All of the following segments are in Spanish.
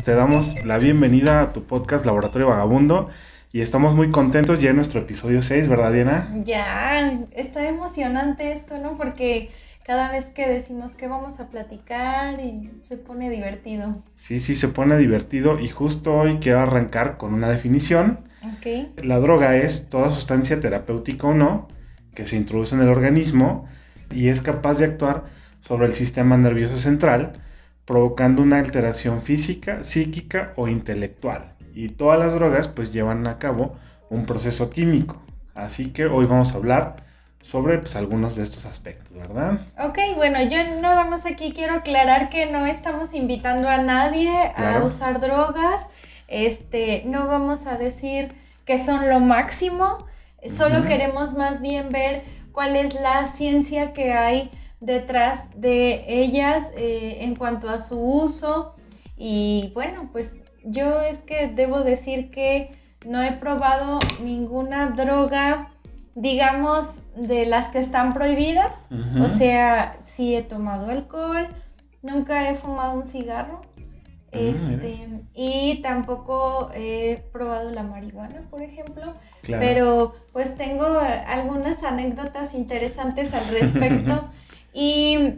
Te damos la bienvenida a tu podcast Laboratorio Vagabundo y estamos muy contentos ya en nuestro episodio 6, ¿verdad, Diana? Ya, está emocionante esto, ¿no? Porque cada vez que decimos que vamos a platicar y se pone divertido. Sí, se pone divertido y justo hoy quiero arrancar con una definición. Okay. La droga es toda sustancia terapéutica o no que se introduce en el organismo y es capaz de actuar sobre el sistema nervioso central, provocando una alteración física, psíquica o intelectual. Y todas las drogas pues llevan a cabo un proceso químico. Así que hoy vamos a hablar sobre algunos de estos aspectos, ¿verdad? Ok, bueno, yo nada más aquí quiero aclarar que no estamos invitando a nadie a usar drogas. No vamos a decir que son lo máximo, solo queremos más bien ver cuál es la ciencia que hay detrás de ellas en cuanto a su uso. Y bueno, pues yo es que debo decir que no he probado ninguna droga, digamos, de las que están prohibidas. O sea, sí he tomado alcohol, nunca he fumado un cigarro. Y tampoco he probado la marihuana, por ejemplo. Claro. Pero pues tengo algunas anécdotas interesantes al respecto. Y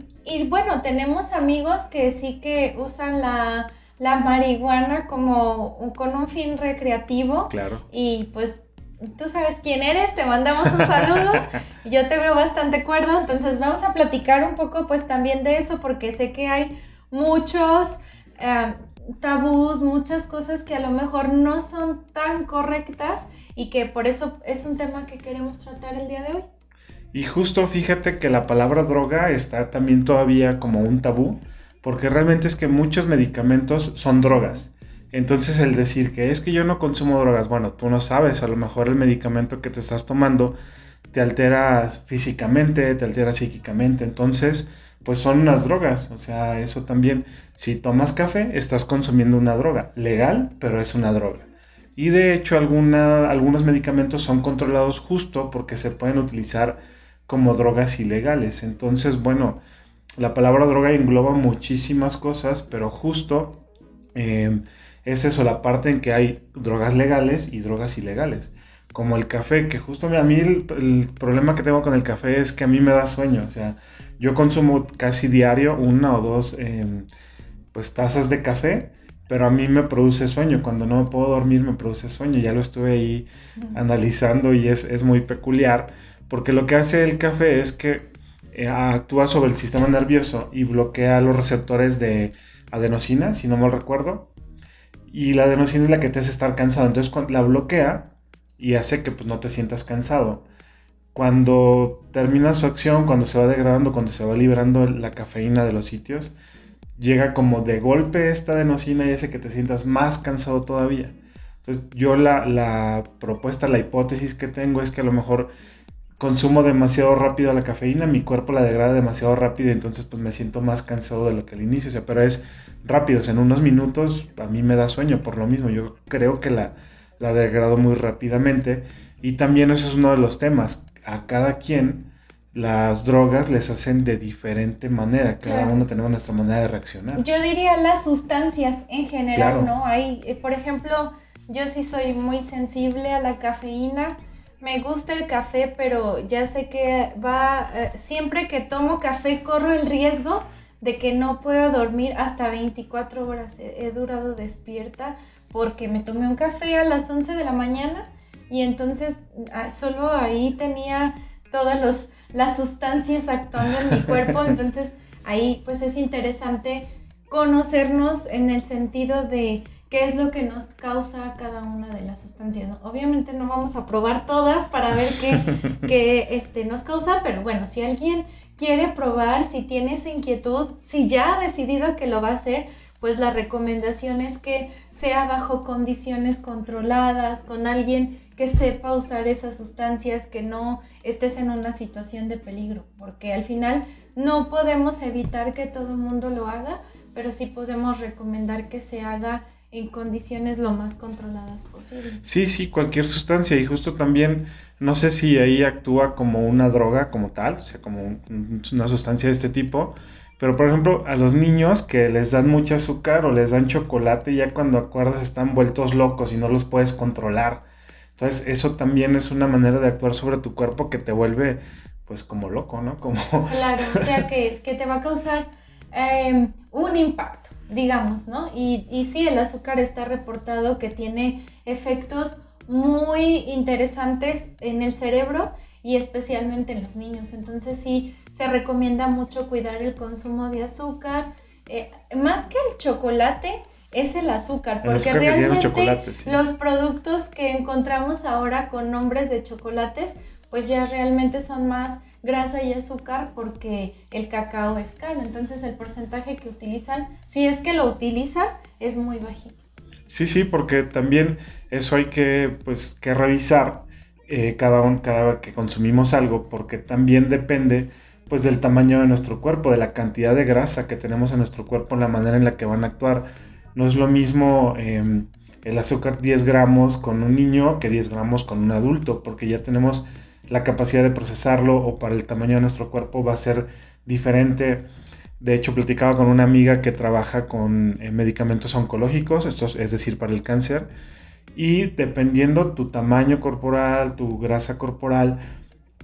bueno, tenemos amigos que sí que usan la marihuana como con un fin recreativo. Claro. Y pues tú sabes quién eres, te mandamos un saludo. Yo te veo bastante cuerdo, entonces vamos a platicar un poco pues también de eso, porque sé que hay muchos tabús, muchas cosas que a lo mejor no son tan correctas y que por eso es un tema que queremos tratar el día de hoy. Y justo fíjate que la palabra droga está también todavía como un tabú, porque realmente es que muchos medicamentos son drogas. Entonces el decir que es que yo no consumo drogas, bueno, tú no sabes, a lo mejor el medicamento que te estás tomando te altera físicamente, te altera psíquicamente, entonces pues son unas drogas, o sea, eso también, si tomas café estás consumiendo una droga, legal, pero es una droga. Y de hecho algunos medicamentos son controlados justo porque se pueden utilizar como drogas ilegales, entonces bueno, la palabra droga engloba muchísimas cosas, pero justo es eso, la parte en que hay drogas legales y drogas ilegales. Como el café, que justo a mí el problema que tengo con el café es que a mí me da sueño. O sea, yo consumo casi diario 1 o 2 pues tazas de café, pero a mí me produce sueño. Cuando no puedo dormir me produce sueño. Ya lo estuve ahí analizando y es muy peculiar, porque lo que hace el café es que actúa sobre el sistema nervioso y bloquea los receptores de adenosina, si no mal recuerdo. Y la adenosina es la que te hace estar cansado. Entonces la bloquea y hace que pues no te sientas cansado. Cuando termina su acción, cuando se va degradando, cuando se va liberando la cafeína de los sitios, llega como de golpe esta adenosina y hace que te sientas más cansado todavía. Entonces yo la propuesta, la hipótesis que tengo es que a lo mejor consumo demasiado rápido la cafeína, mi cuerpo la degrada demasiado rápido y entonces pues me siento más cansado de lo que al inicio, o sea, pero es rápido, o sea, en unos minutos a mí me da sueño por lo mismo, yo creo que la degrado muy rápidamente y también eso es uno de los temas, a cada quien las drogas les hacen de diferente manera, cada uno tenemos nuestra manera de reaccionar. Yo diría las sustancias en general, ¿no? Hay, por ejemplo, yo sí soy muy sensible a la cafeína. Me gusta el café, pero ya sé que siempre que tomo café corro el riesgo de que no pueda dormir hasta 24 horas. He durado despierta porque me tomé un café a las 11 de la mañana y entonces solo ahí tenía todas las sustancias actuando en mi cuerpo. Entonces ahí pues es interesante conocernos en el sentido de qué es lo que nos causa cada una de las sustancias, ¿no? Obviamente no vamos a probar todas para ver qué nos causa, pero bueno, si alguien quiere probar, si tiene esa inquietud, si ya ha decidido que lo va a hacer, pues la recomendación es que sea bajo condiciones controladas, con alguien que sepa usar esas sustancias, que no estés en una situación de peligro, porque al final no podemos evitar que todo el mundo lo haga, pero sí podemos recomendar que se haga en condiciones lo más controladas posible. Sí, cualquier sustancia, y justo también, no sé si ahí actúa como una droga como tal, o sea, como una sustancia de este tipo, Pero por ejemplo, a los niños que les dan mucho azúcar o les dan chocolate, ya cuando acuerdas están vueltos locos y no los puedes controlar. Entonces eso también es una manera de actuar sobre tu cuerpo que te vuelve pues como loco, ¿no? Como... Claro, o sea que te va a causar un impacto, digamos, ¿no? Y sí, el azúcar está reportado que tiene efectos muy interesantes en el cerebro y especialmente en los niños. Entonces sí, se recomienda mucho cuidar el consumo de azúcar. Más que el chocolate, es el azúcar, porque realmente sí. Los productos que encontramos ahora con nombres de chocolates, pues ya realmente son más grasa y azúcar porque el cacao es caro. Entonces el porcentaje que utilizan, si es que lo utilizan, es muy bajito. Sí, porque también eso hay que, pues, que revisar cada vez que consumimos algo, porque también depende pues del tamaño de nuestro cuerpo, de la cantidad de grasa que tenemos en nuestro cuerpo, la manera en la que van a actuar. No es lo mismo el azúcar 10 gramos con un niño que 10 gramos con un adulto, porque ya tenemos la capacidad de procesarlo o para el tamaño de nuestro cuerpo va a ser diferente. De hecho, platicaba con una amiga que trabaja con medicamentos oncológicos, esto es decir, para el cáncer, y dependiendo tu tamaño corporal, tu grasa corporal,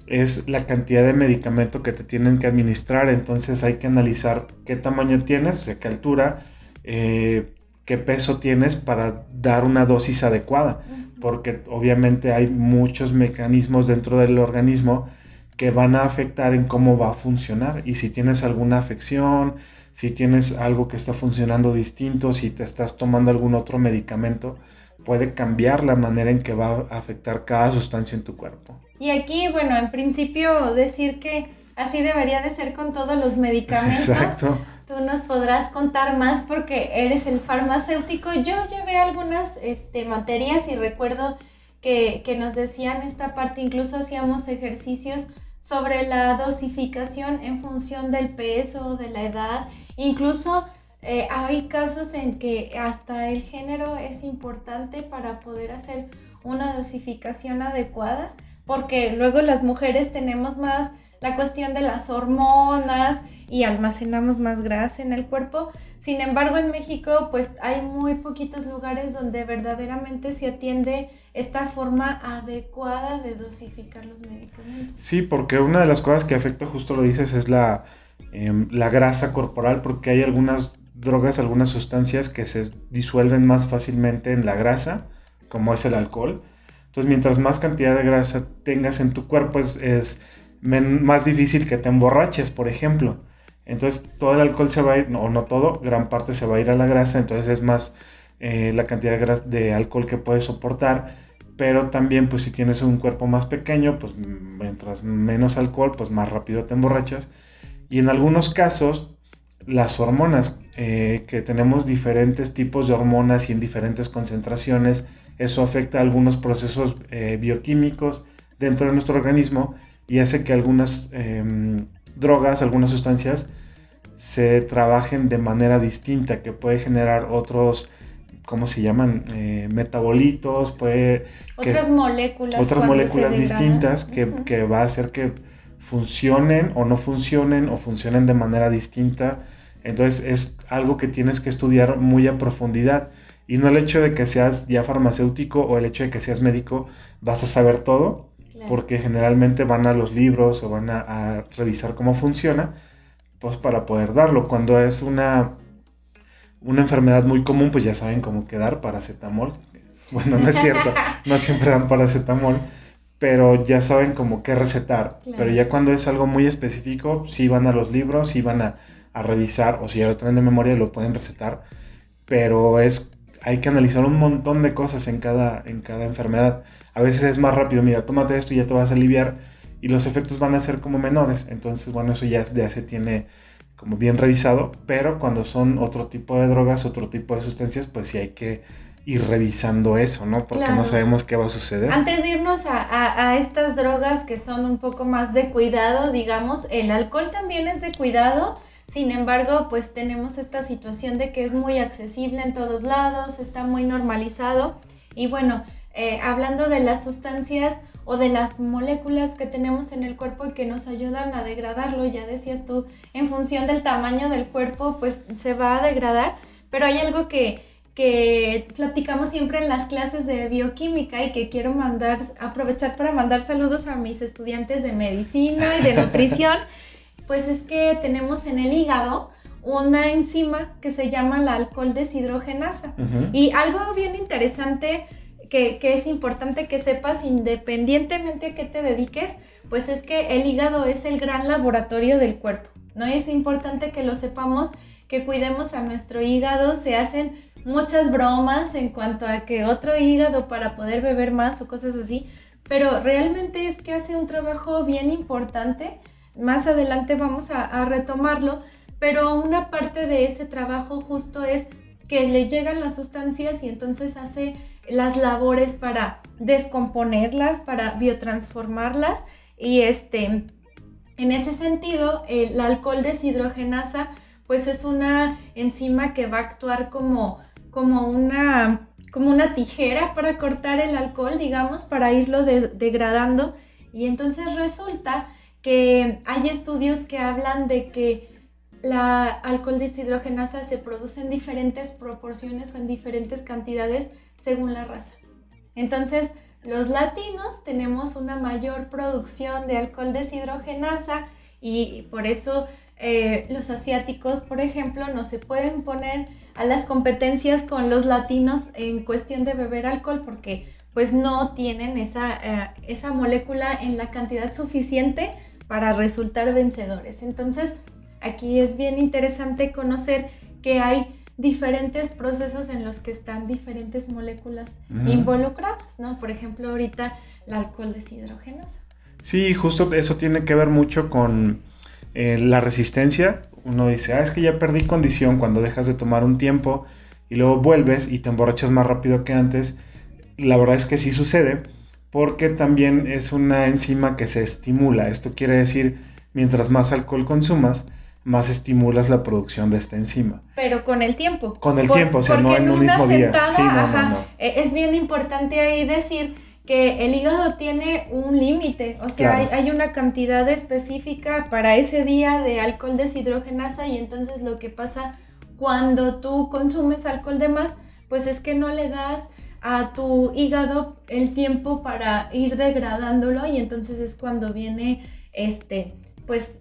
es la cantidad de medicamento que te tienen que administrar. Entonces hay que analizar qué tamaño tienes, o sea, qué altura, qué peso tienes para dar una dosis adecuada, porque obviamente hay muchos mecanismos dentro del organismo que van a afectar en cómo va a funcionar, y si tienes alguna afección, si tienes algo que está funcionando distinto, si te estás tomando algún otro medicamento, puede cambiar la manera en que va a afectar cada sustancia en tu cuerpo. Y aquí, bueno, en principio decir que así debería de ser con todos los medicamentos. Exacto. Tú nos podrás contar más porque eres el farmacéutico. Yo llevé algunas materias y recuerdo que nos decían esta parte, incluso hacíamos ejercicios sobre la dosificación en función del peso, de la edad. Incluso hay casos en que hasta el género es importante para poder hacer una dosificación adecuada, porque luego las mujeres tenemos más la cuestión de las hormonas y almacenamos más grasa en el cuerpo. Sin embargo, en México pues hay muy poquitos lugares donde verdaderamente se atiende esta forma adecuada de dosificar los medicamentos. Sí, porque una de las cosas que afecta, justo lo dices, es la grasa corporal, porque hay algunas drogas, algunas sustancias que se disuelven más fácilmente en la grasa, como es el alcohol. Entonces, mientras más cantidad de grasa tengas en tu cuerpo, es más difícil que te emborraches, por ejemplo. Entonces, todo el alcohol se va a ir, o no todo, gran parte se va a ir a la grasa, entonces es más la cantidad de alcohol que puedes soportar. Pero también, pues si tienes un cuerpo más pequeño, pues mientras menos alcohol, pues más rápido te emborrachas. Y en algunos casos, las hormonas, que tenemos diferentes tipos de hormonas y en diferentes concentraciones, eso afecta a algunos procesos bioquímicos dentro de nuestro organismo y hace que algunas drogas, algunas sustancias se trabajen de manera distinta, que puede generar otros, ¿cómo se llaman? Metabolitos, otras moléculas distintas que va a hacer que funcionen o no funcionen o funcionen de manera distinta. Entonces es algo que tienes que estudiar muy a profundidad, y no el hecho de que seas ya farmacéutico o el hecho de que seas médico vas a saber todo, claro, porque generalmente van a los libros o van a revisar cómo funciona, pues para poder darlo. Cuando es una enfermedad muy común, pues ya saben cómo dar paracetamol. Bueno, no es cierto, no siempre dan paracetamol, pero ya saben como qué recetar. Claro. Pero ya cuando es algo muy específico, sí van a los libros, sí van a revisar, o si ya lo traen de memoria lo pueden recetar, pero hay que analizar un montón de cosas en cada enfermedad. A veces es más rápido, mira, tómate esto y ya te vas a aliviar, y los efectos van a ser como menores. Entonces, bueno, eso ya se tiene como bien revisado, pero cuando son otro tipo de drogas, otro tipo de sustancias, pues sí hay que ir revisando eso, ¿no? Porque claro, no sabemos qué va a suceder. Antes de irnos a estas drogas que son un poco más de cuidado, digamos, el alcohol también es de cuidado. Sin embargo, pues tenemos esta situación de que es muy accesible en todos lados, está muy normalizado. Y bueno, hablando de las sustancias, o de las moléculas que tenemos en el cuerpo y que nos ayudan a degradarlo. Ya decías tú, en función del tamaño del cuerpo, pues se va a degradar, pero hay algo que platicamos siempre en las clases de bioquímica y que quiero aprovechar para mandar saludos a mis estudiantes de medicina y de nutrición, pues es que tenemos en el hígado una enzima que se llama la alcohol deshidrogenasa. Y algo bien interesante que es importante que sepas, independientemente a qué te dediques, pues es que el hígado es el gran laboratorio del cuerpo, ¿no? Y es importante que lo sepamos, que cuidemos a nuestro hígado. Se hacen muchas bromas en cuanto a que otro hígado para poder beber más o cosas así, pero realmente es que hace un trabajo bien importante. Más adelante vamos a retomarlo, pero una parte de ese trabajo justo es que le llegan las sustancias y entonces hace las labores para descomponerlas, para biotransformarlas, y en ese sentido la alcohol deshidrogenasa pues es una enzima que va a actuar como una tijera para cortar el alcohol, digamos, para irlo degradando. Y entonces resulta que hay estudios que hablan de que la alcohol deshidrogenasa se produce en diferentes proporciones o en diferentes cantidades según la raza. Entonces, los latinos tenemos una mayor producción de alcohol deshidrogenasa y por eso los asiáticos, por ejemplo, no se pueden poner a las competencias con los latinos en cuestión de beber alcohol porque pues no tienen esa molécula en la cantidad suficiente para resultar vencedores. Entonces, aquí es bien interesante conocer que hay diferentes procesos en los que están diferentes moléculas involucradas, ¿no? Por ejemplo, ahorita la alcohol deshidrogenasa. Sí, justo eso tiene que ver mucho con la resistencia. Uno dice, es que ya perdí condición cuando dejas de tomar un tiempo y luego vuelves y te emborrachas más rápido que antes. La verdad es que sí sucede, porque también es una enzima que se estimula. Esto quiere decir, mientras más alcohol consumas, más estimulas la producción de esta enzima. Pero con el tiempo. Con el tiempo, o sea, no en un mismo día. Sí, no. Es bien importante ahí decir que el hígado tiene un límite, o sea, claro, hay una cantidad específica para ese día de alcohol deshidrogenasa, y entonces lo que pasa cuando tú consumes alcohol de más, pues es que no le das a tu hígado el tiempo para ir degradándolo, y entonces es cuando viene pues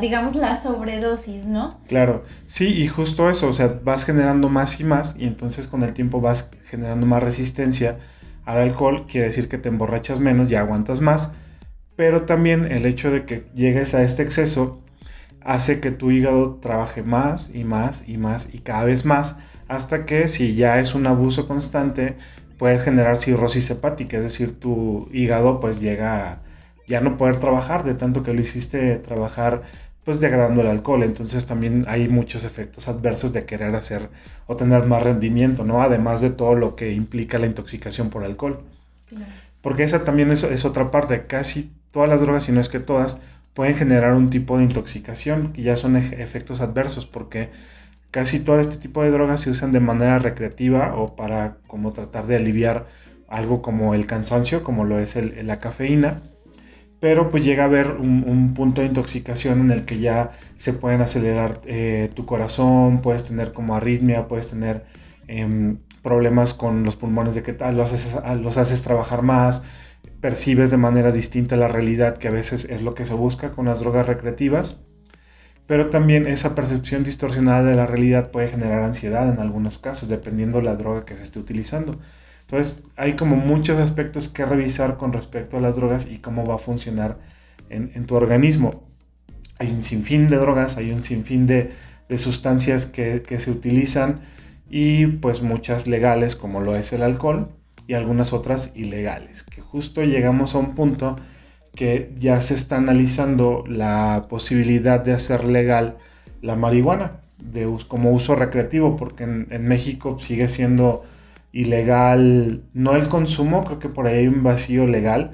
digamos la sobredosis, ¿no? Claro, sí, y justo eso, o sea, vas generando más y más, y entonces con el tiempo vas generando más resistencia al alcohol. Quiere decir que te emborrachas menos, ya aguantas más, pero también el hecho de que llegues a este exceso hace que tu hígado trabaje más y más y más y cada vez más, hasta que si ya es un abuso constante, puedes generar cirrosis hepática, es decir, tu hígado pues llega a ya no poder trabajar de tanto que lo hiciste trabajar pues degradando el alcohol. Entonces también hay muchos efectos adversos de querer hacer o tener más rendimiento, ¿no? Además de todo lo que implica la intoxicación por alcohol. Claro. Porque esa también es otra parte. Casi todas las drogas, si no es que todas, pueden generar un tipo de intoxicación que ya son efectos adversos, porque casi todo este tipo de drogas se usan de manera recreativa o para como tratar de aliviar algo como el cansancio, como lo es la cafeína. Pero pues llega a haber un punto de intoxicación en el que ya se pueden acelerar tu corazón, puedes tener como arritmia, puedes tener problemas con los pulmones de que tal, los haces trabajar más, percibes de manera distinta la realidad, que a veces es lo que se busca con las drogas recreativas. Pero también esa percepción distorsionada de la realidad puede generar ansiedad en algunos casos, dependiendo de la droga que se esté utilizando. Entonces hay como muchos aspectos que revisar con respecto a las drogas y cómo va a funcionar en tu organismo. Hay un sinfín de drogas, hay un sinfín de sustancias que se utilizan, y pues muchas legales como lo es el alcohol, y algunas otras ilegales, que justo llegamos a un punto que ya se está analizando la posibilidad de hacer legal la marihuana como uso recreativo, porque en México sigue siendo ilegal, no el consumo, creo que por ahí hay un vacío legal,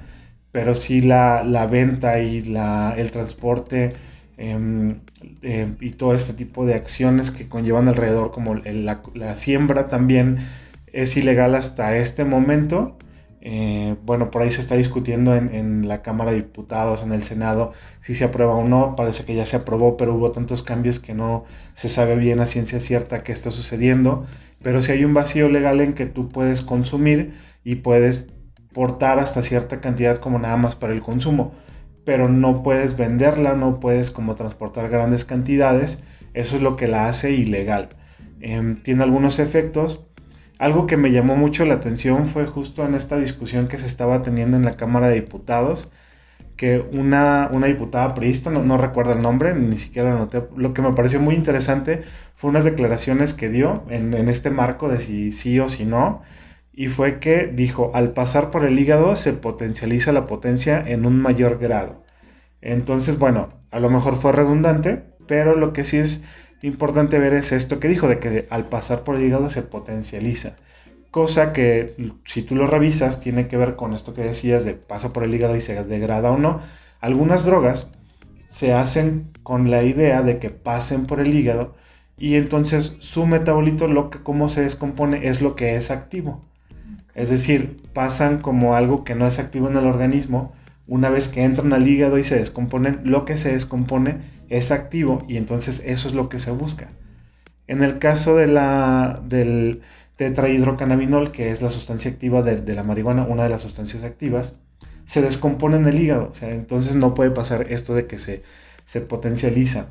pero sí la venta y el transporte y todo este tipo de acciones que conllevan alrededor, como la siembra también es ilegal hasta este momento, Bueno, por ahí se está discutiendo en la Cámara de Diputados, en el Senado, si se aprueba o no. Parece que ya se aprobó, pero hubo tantos cambios que no se sabe bien a ciencia cierta qué está sucediendo. Pero sí hay un vacío legal en que tú puedes consumir y puedes portar hasta cierta cantidad como nada más para el consumo, pero no puedes venderla, no puedes como transportar grandes cantidades. Eso es lo que la hace ilegal. Tiene algunos efectos. Algo que me llamó mucho la atención fue justo en esta discusión que se estaba teniendo en la Cámara de Diputados, que una diputada priista, no recuerdo el nombre, ni siquiera lo noté. Lo que me pareció muy interesante fue unas declaraciones que dio en este marco de si sí o si no, y fue que dijo, al pasar por el hígado se potencializa la potencia en un mayor grado. Entonces, bueno, a lo mejor fue redundante, pero lo que sí es importante ver es esto que dijo, de que al pasar por el hígado se potencializa. Cosa que, si tú lo revisas, tiene que ver con esto que decías de pasa por el hígado y se degrada o no. Algunas drogas se hacen con la idea de que pasen por el hígado y entonces su metabolito, cómo se descompone, es lo que es activo. Es decir, pasan como algo que no es activo en el organismo. Una vez que entran al hígado y se descomponen, lo que se descompone es activo y entonces eso es lo que se busca. En el caso del tetrahidrocannabinol, que es la sustancia activa de la marihuana, una de las sustancias activas, se descompone en el hígado, o sea, entonces no puede pasar esto de que se potencializa.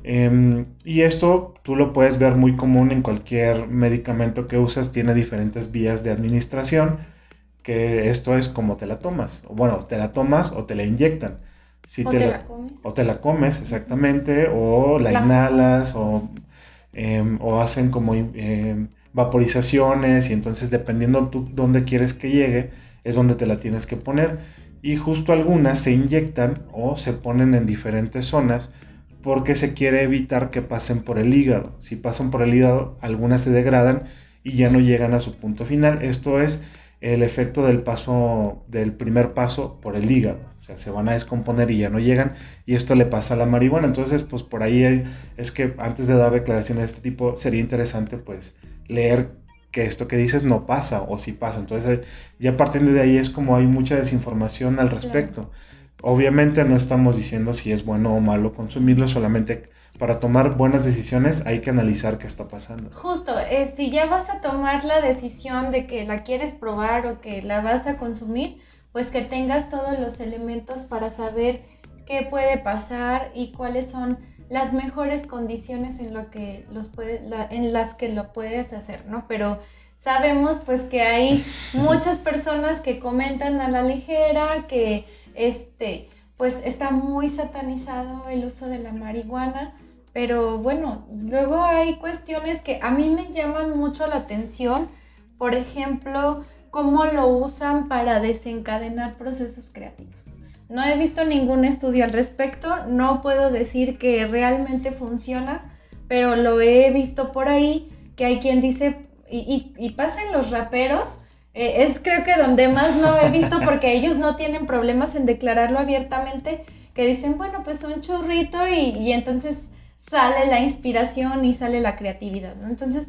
Y esto tú lo puedes ver muy común en cualquier medicamento que usas, tiene diferentes vías de administración, que esto es como te la tomas. Bueno, te la tomas o te la inyectan. Si o te la comes. O te la comes, exactamente, o la inhalas, o hacen como vaporizaciones, y entonces dependiendo tú dónde quieres que llegue, es donde te la tienes que poner. Y justo algunas se inyectan o se ponen en diferentes zonas porque se quiere evitar que pasen por el hígado. Si pasan por el hígado, algunas se degradan y ya no llegan a su punto final. Esto es el efecto del primer paso por el hígado. O sea, se van a descomponer y ya no llegan, y esto le pasa a la marihuana. Entonces, pues por ahí es que antes de dar declaraciones de este tipo, sería interesante pues leer que esto que dices no pasa o sí pasa. Entonces, ya partiendo de ahí es como hay mucha desinformación al respecto. Claro. Obviamente no estamos diciendo si es bueno o malo consumirlo, solamente para tomar buenas decisiones hay que analizar qué está pasando. Justo, si ya vas a tomar la decisión de que la quieres probar o que la vas a consumir, pues que tengas todos los elementos para saber qué puede pasar y cuáles son las mejores condiciones en las que lo puedes hacer, ¿no? Pero sabemos pues que hay muchas personas que comentan a la ligera que pues está muy satanizado el uso de la marihuana, pero bueno, luego hay cuestiones que a mí me llaman mucho la atención, por ejemplo, cómo lo usan para desencadenar procesos creativos. No he visto ningún estudio al respecto, no puedo decir que realmente funciona, pero lo he visto por ahí, que hay quien dice, y pasa en los raperos, es creo que donde más lo he visto porque ellos no tienen problemas en declararlo abiertamente, que dicen, bueno, pues un churrito y entonces sale la inspiración y sale la creatividad, ¿no? Entonces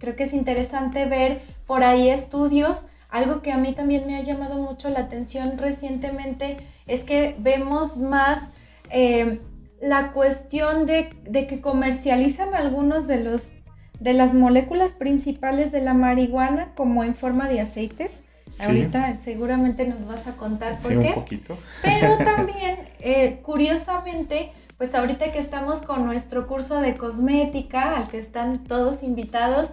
creo que es interesante ver por ahí estudios. Algo que a mí también me ha llamado mucho la atención recientemente es que vemos más la cuestión de que comercializan algunos de las moléculas principales de la marihuana como en forma de aceites. Sí. Ahorita seguramente nos vas a contar por qué. Un poquito. Pero también, curiosamente, pues ahorita que estamos con nuestro curso de cosmética, al que están todos invitados,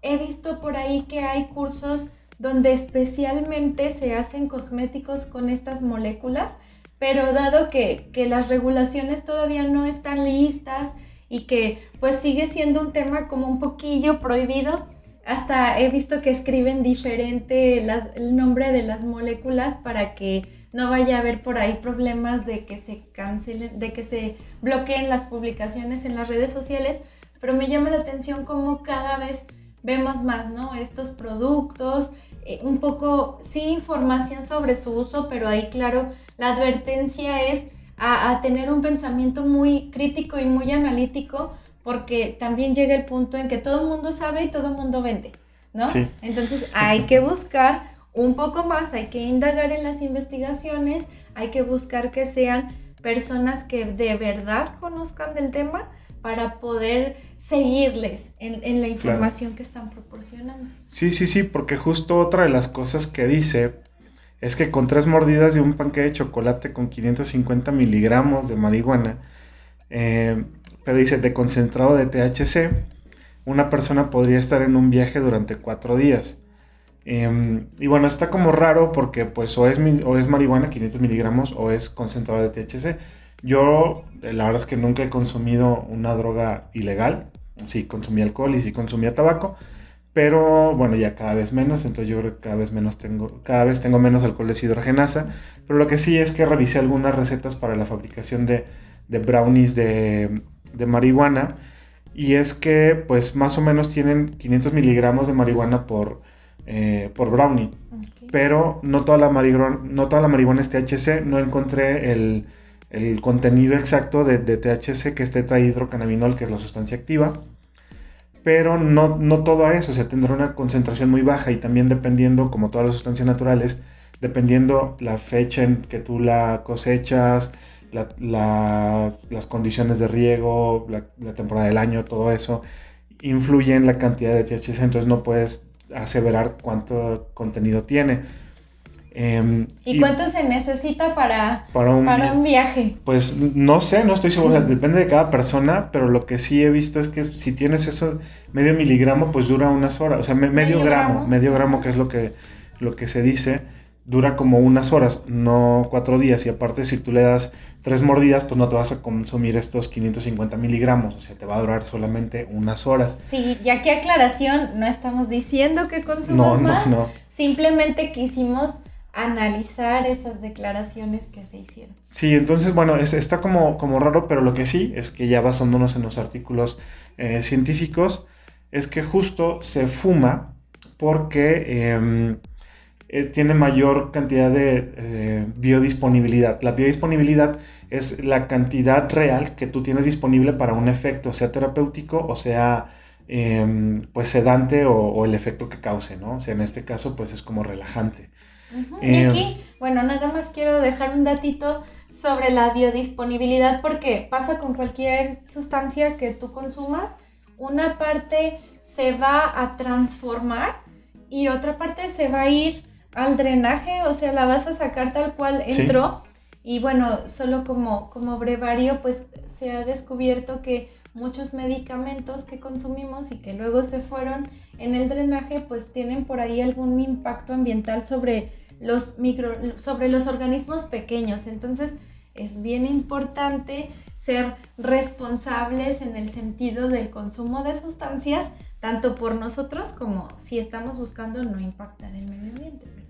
he visto por ahí que hay cursos donde especialmente se hacen cosméticos con estas moléculas, pero dado que las regulaciones todavía no están listas y que pues sigue siendo un tema como un poquillo prohibido, hasta he visto que escriben diferente el nombre de las moléculas para que no vaya a haber por ahí problemas de que se cancelen, de que se bloqueen las publicaciones en las redes sociales, pero me llama la atención cómo cada vez vemos más, ¿no? Estos productos, un poco, sí, información sobre su uso, pero ahí, claro, la advertencia es a tener un pensamiento muy crítico y muy analítico, porque también llega el punto en que todo el mundo sabe y todo el mundo vende, ¿no? Sí. Entonces hay que buscar un poco más, hay que indagar en las investigaciones, hay que buscar que sean personas que de verdad conozcan del tema para poder seguirles en la información que están proporcionando. Sí, porque justo otra de las cosas que dice es que con 3 mordidas de un panque de chocolate con 550 miligramos de marihuana, pero dice de concentrado de THC, una persona podría estar en un viaje durante 4 días. Y bueno, está como raro porque pues o es marihuana 500 miligramos o es concentrado de THC. Yo la verdad es que nunca he consumido una droga ilegal. Sí consumí alcohol y sí consumía tabaco, pero bueno, ya cada vez menos, entonces yo creo que cada vez tengo menos alcohol deshidrogenasa. Pero lo que sí es que revisé algunas recetas para la fabricación de brownies de marihuana, y es que pues más o menos tienen 500 miligramos de marihuana por brownie. Okay. Pero no toda la marihuana es THC. No encontré el contenido exacto de THC, que es tetrahidrocannabinol, que es la sustancia activa. Pero no todo eso, o sea, tendrá una concentración muy baja, y también dependiendo, como todas las sustancias naturales, dependiendo la fecha en que tú la cosechas, las condiciones de riego, la temporada del año, todo eso influye en la cantidad de THC, entonces no puedes aseverar cuánto contenido tiene. ¿Y cuánto se necesita para un viaje? Pues no sé, no estoy seguro, o sea, depende de cada persona, pero lo que sí he visto es que si tienes eso, medio miligramo, pues dura unas horas, o sea, medio gramo, que es lo que se dice, dura como unas horas, no 4 días, y aparte si tú le das 3 mordidas, pues no te vas a consumir estos 550 miligramos, o sea, te va a durar solamente unas horas. Sí, y aquí aclaración, no estamos diciendo que consumas más, simplemente quisimos analizar esas declaraciones que se hicieron. Sí, entonces, bueno, está como raro, pero lo que sí es que ya basándonos en los artículos científicos, es que justo se fuma porque tiene mayor cantidad de biodisponibilidad. La biodisponibilidad es la cantidad real que tú tienes disponible para un efecto, sea terapéutico o sea pues sedante o el efecto que cause, ¿no? O sea, en este caso, pues es como relajante. Uh-huh. Y aquí, bueno, nada más quiero dejar un datito sobre la biodisponibilidad, porque pasa con cualquier sustancia que tú consumas, una parte se va a transformar y otra parte se va a ir al drenaje, o sea, la vas a sacar tal cual entró. Sí. Y bueno, solo como brevario, pues se ha descubierto que muchos medicamentos que consumimos y que luego se fueron en el drenaje, pues tienen por ahí algún impacto ambiental sobre los organismos pequeños. Entonces es bien importante ser responsables en el sentido del consumo de sustancias, tanto por nosotros como si estamos buscando no impactar el medio ambiente, ¿verdad?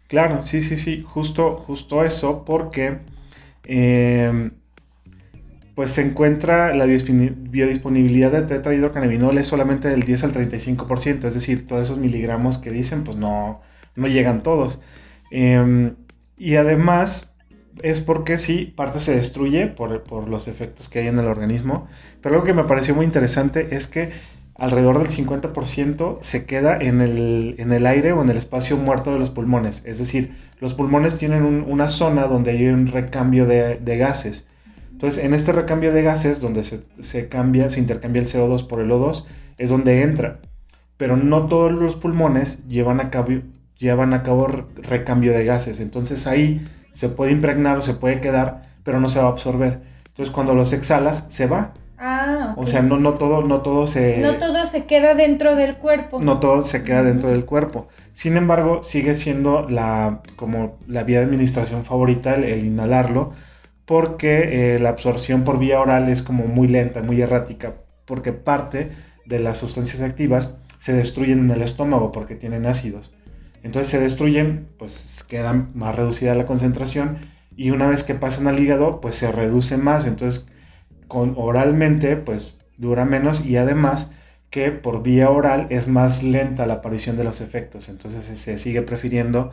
Claro, sí, justo eso, porque pues se encuentra la biodisponibilidad de tetrahidrocannabinol es solamente del 10 al 35%, es decir, todos esos miligramos que dicen, pues no llegan todos. Y además es porque sí, parte se destruye por los efectos que hay en el organismo, pero algo que me pareció muy interesante es que alrededor del 50% se queda en el aire o en el espacio muerto de los pulmones. Es decir, los pulmones tienen una zona donde hay un recambio de gases. Entonces, en este recambio de gases, donde se intercambia el CO2 por el O2, es donde entra. Pero no todos los pulmones llevan a cabo recambio de gases. Entonces, ahí se puede impregnar o se puede quedar, pero no se va a absorber. Entonces, cuando los exhalas, se va. Ah, okay. O sea, no todo se... No todo se queda dentro del cuerpo. No todo se queda dentro del cuerpo. Sin embargo, sigue siendo como la vía de administración favorita el inhalarlo, porque la absorción por vía oral es como muy lenta, muy errática, porque parte de las sustancias activas se destruyen en el estómago porque tienen ácidos. Entonces se destruyen, pues queda más reducida la concentración, y una vez que pasan al hígado, pues se reduce más. Entonces oralmente pues dura menos, y además que por vía oral es más lenta la aparición de los efectos. Entonces se sigue prefiriendo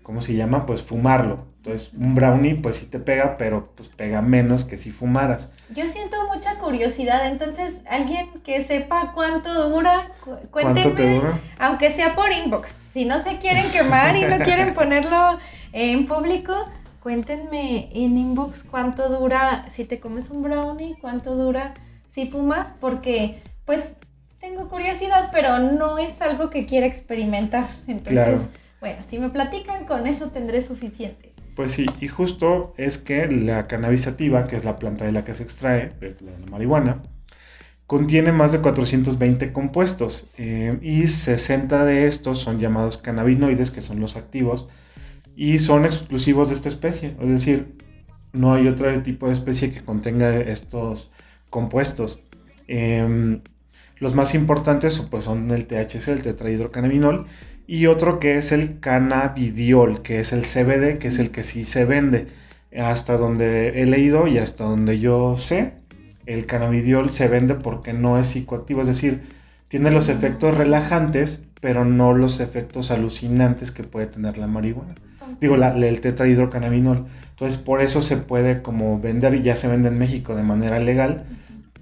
¿cómo se llama? Pues fumarlo. Entonces, un brownie, pues sí te pega, pero pues pega menos que si fumaras. Yo siento mucha curiosidad, entonces, alguien que sepa cuánto dura, ¿Cuánto te dura? Aunque sea por inbox. Si no se quieren quemar y no quieren ponerlo en público, cuéntenme en inbox cuánto dura si te comes un brownie, cuánto dura si fumas, porque pues tengo curiosidad, pero no es algo que quiera experimentar. Entonces, claro. Bueno, si me platican, con eso tendré suficiente. Pues sí, y justo es que la cannabis sativa, que es la planta de la que se extrae, es la marihuana, contiene más de 420 compuestos y 60 de estos son llamados cannabinoides, que son los activos, y son exclusivos de esta especie. Es decir, no hay otro tipo de especie que contenga estos compuestos. Los más importantes pues, son el THC, el tetrahidrocannabinol, y otro que es el cannabidiol, que es el CBD, que es el que sí se vende. Hasta donde he leído y hasta donde yo sé, el cannabidiol se vende porque no es psicoactivo, es decir, tiene los efectos relajantes, pero no los efectos alucinantes que puede tener la marihuana. Digo, el tetrahidrocannabinol. Entonces, por eso se puede como vender, y ya se vende en México de manera legal,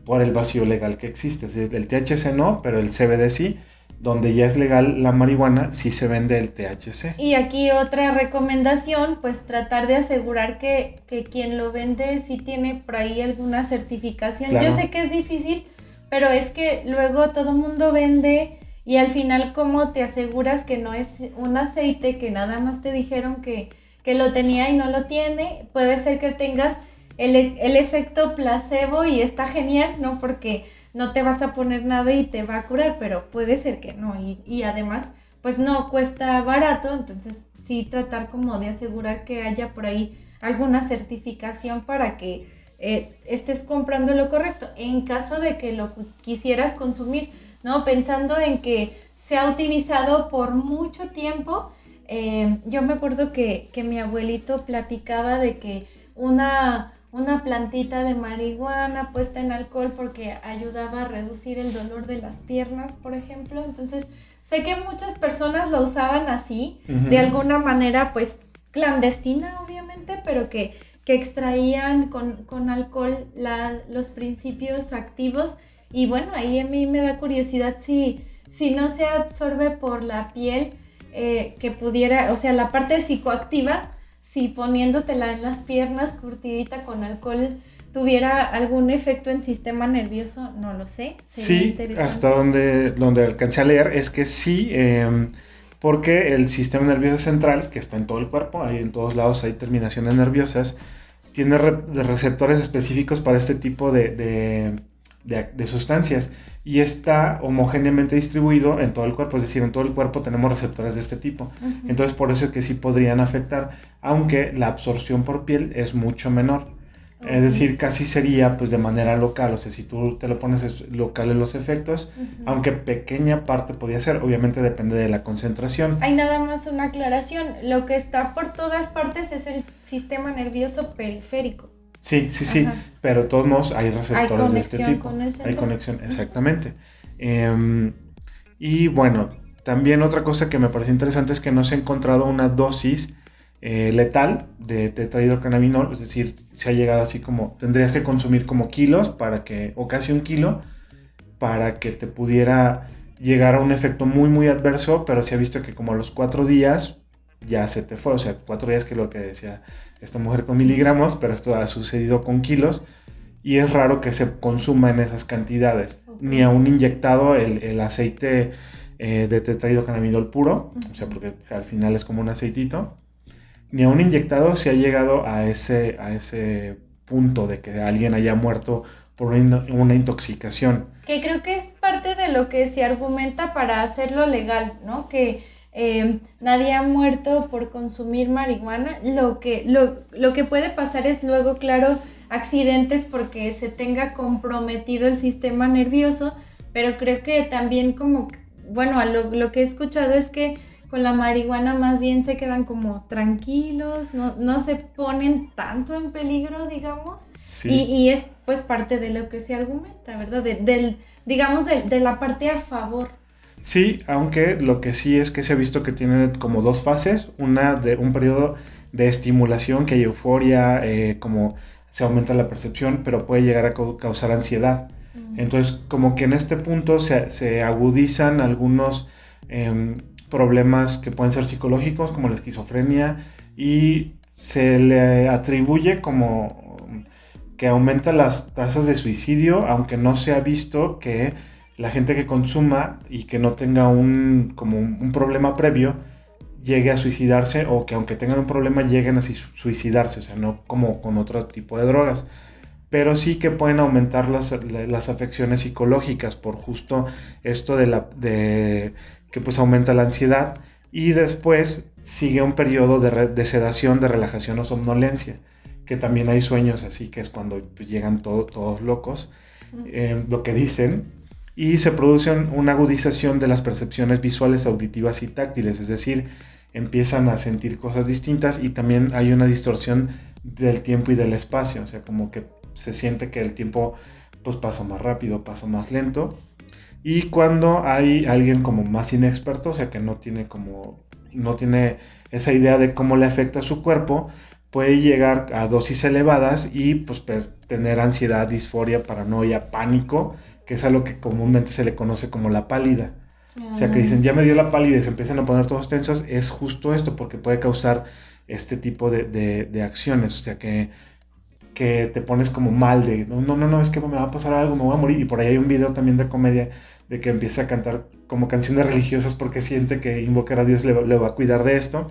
por el vacío legal que existe. Es decir, el THC no, pero el CBD sí. Donde ya es legal la marihuana, sí se vende el THC. Y aquí otra recomendación, pues tratar de asegurar que quien lo vende sí tiene por ahí alguna certificación. Claro. Yo sé que es difícil, pero es que luego todo mundo vende y al final, ¿cómo te aseguras que no es un aceite que nada más te dijeron que lo tenía y no lo tiene? Puede ser que tengas el efecto placebo y está genial, ¿no? Porque no te vas a poner nada y te va a curar, pero puede ser que no. Y además, pues no cuesta barato, entonces sí tratar como de asegurar que haya por ahí alguna certificación para que estés comprando lo correcto. En caso de que lo quisieras consumir, ¿no? Pensando en que se ha utilizado por mucho tiempo. Yo me acuerdo que mi abuelito platicaba de que una plantita de marihuana puesta en alcohol porque ayudaba a reducir el dolor de las piernas, por ejemplo. Entonces, sé que muchas personas lo usaban así, de alguna manera, pues, clandestina, obviamente, pero que extraían con alcohol los principios activos. Y bueno, ahí a mí me da curiosidad si no se absorbe por la piel, que pudiera, o sea, la parte psicoactiva, si poniéndotela en las piernas, curtidita con alcohol, tuviera algún efecto en sistema nervioso, no lo sé. Sí, hasta donde alcancé a leer es que sí, porque el sistema nervioso central, que está en todo el cuerpo, ahí en todos lados hay terminaciones nerviosas, tiene receptores específicos para este tipo de sustancias y está homogéneamente distribuido en todo el cuerpo, es decir, en todo el cuerpo tenemos receptores de este tipo. Uh-huh. Entonces por eso es que sí podrían afectar, aunque la absorción por piel es mucho menor. Uh-huh. Es decir, casi sería pues de manera local, o sea, si tú te lo pones es local en los efectos, uh-huh. Aunque pequeña parte podría ser, obviamente depende de la concentración. Hay nada más una aclaración, lo que está por todas partes es el sistema nervioso periférico. Sí, ajá. Pero de todos modos hay receptores de este tipo. Hay conexión, exactamente. Y bueno, también otra cosa que me pareció interesante es que no se ha encontrado una dosis letal de tetrahidrocannabinol, es decir, se ha llegado así como, tendrías que consumir como kilos o casi 1 kilo, para que te pudiera llegar a un efecto muy, muy adverso, pero se ha visto que como a los 4 días ya se te fue, o sea, 4 días, que es lo que decía esta mujer con miligramos, pero esto ha sucedido con kilos, y es raro que se consuma en esas cantidades, ni aún inyectado el aceite de tetrahidrocannabinol puro, o sea, porque al final es como un aceitito, ni aún inyectado se ha llegado a ese punto de que alguien haya muerto por una intoxicación. Que creo que es parte de lo que se argumenta para hacerlo legal, ¿no? Que nadie ha muerto por consumir marihuana. Lo que puede pasar es luego, claro, accidentes porque se tenga comprometido el sistema nervioso, pero creo que también como, bueno, lo que he escuchado es que con la marihuana más bien se quedan como tranquilos, no se ponen tanto en peligro, digamos, sí. Y es pues parte de lo que se argumenta, ¿verdad? Digamos de la parte a favor. Sí, aunque lo que sí es que se ha visto que tiene como dos fases, una de un periodo de estimulación, que hay euforia, como se aumenta la percepción, pero puede llegar a causar ansiedad. Entonces, como que en este punto se agudizan algunos problemas que pueden ser psicológicos, como la esquizofrenia, y se le atribuye como que aumenta las tasas de suicidio, aunque no se ha visto que la gente que consuma y que no tenga como un problema previo llegue a suicidarse, o que aunque tengan un problema lleguen a suicidarse, o sea, no como con otro tipo de drogas, pero sí que pueden aumentar las afecciones psicológicas por justo esto de que pues aumenta la ansiedad, y después sigue un periodo de sedación, de relajación o somnolencia, que también hay sueños así, que es cuando pues, llegan todos locos, lo que dicen, y se produce una agudización de las percepciones visuales, auditivas y táctiles, es decir, empiezan a sentir cosas distintas, y también hay una distorsión del tiempo y del espacio, o sea, como que se siente que el tiempo pues pasa más rápido, pasa más lento, y cuando hay alguien como más inexperto, o sea, que no tiene esa idea de cómo le afecta a su cuerpo, puede llegar a dosis elevadas y pues tener ansiedad, disforia, paranoia, pánico, que es a lo que comúnmente se le conoce como la pálida. O sea, que dicen, ya me dio la pálida y se empiezan a poner todos tensos, es justo esto, porque puede causar este tipo de acciones, o sea, que te pones como mal de, no, es que me va a pasar algo, me voy a morir, y por ahí hay un video también de comedia de que empieza a cantar como canciones religiosas porque siente que invocar a Dios le va a cuidar de esto.